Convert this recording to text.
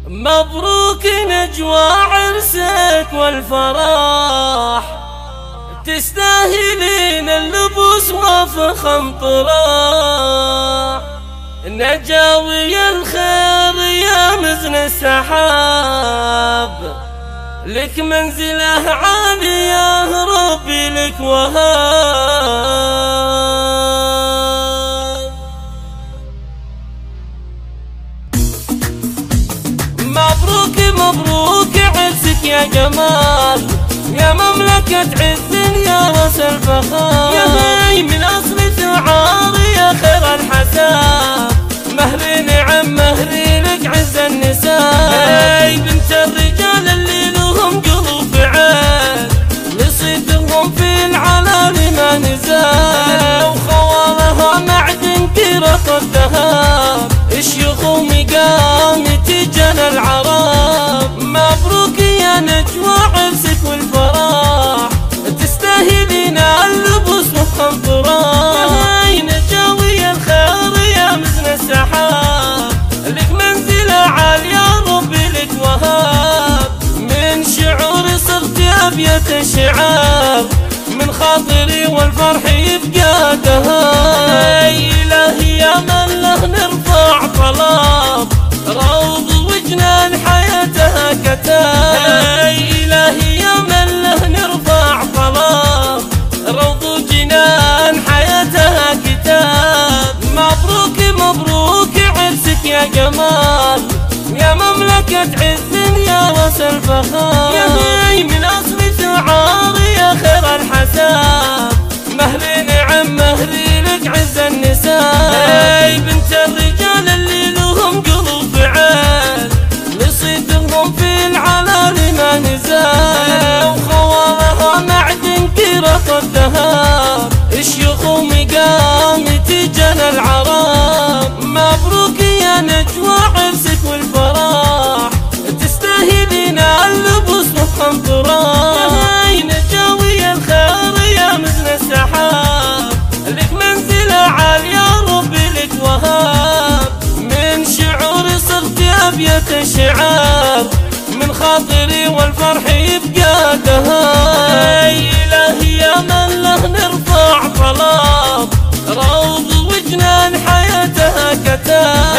مبروك نجوى عرسك والفرح، تستاهلين اللبوس وفخم طراح. نجاوي الخير يا مزن السحاب، لك منزله عالية ربي لك وهاب. مبروك مبروك عرسك يا جمال، يا مملكة عز يا راس الفخار، يا هاي من أصل ثعار يا خير الحساب. مهري نعم مهري لك عز النساء، هاي بنت الرجال اللي لهم قلوب عين، لصيتهم في العلال ما نزال. وخوالها معدن كرة الذهب، شيوخ ومقام تجن العرب. مبروك يا نجوى عرسك والفرح، تستاهلين اللبوس وفخم طراح. هاي نجاوي الخير يا مزن السحاب، لك منزلة عالية ربي لك وهاب. من شعوري صرت أبيات الشعار، من خاطري والفرح يبقى دهاب. هاي إلهي يا من له نرفع طلب، روض وجنان حياتها كتاب. هاي إلهي يا من له نرفع طلب، روض وجنان حياتها كتاب. مبروك مبروك عرسك يا جمال، يا مملكة عز يا راس الفخار، يا هاي من أصل ثعار يا خير الحساب. مهري نعم مهري لك عز النساء، هاي بنت الرجال اللي لهم قلوب عين، لصيتهم في العلال ما نزال. وخوالها معدن كرة الذهب، شيوخ ومقام تجن العرب. مبروك يا نجوى عرسك والفرح، تستاهلين اللبوس وفخم طراح. هاي نجاوي الخير يا مزن السحاب، لك منزلة عالية ربي لك وهاب. من شعوري صرت أبيات الشعار، من خاطري والفرح يبقى دهاب. هاي إلهي يا من له نرفع طلب، روض وجنان حياتها كتاب.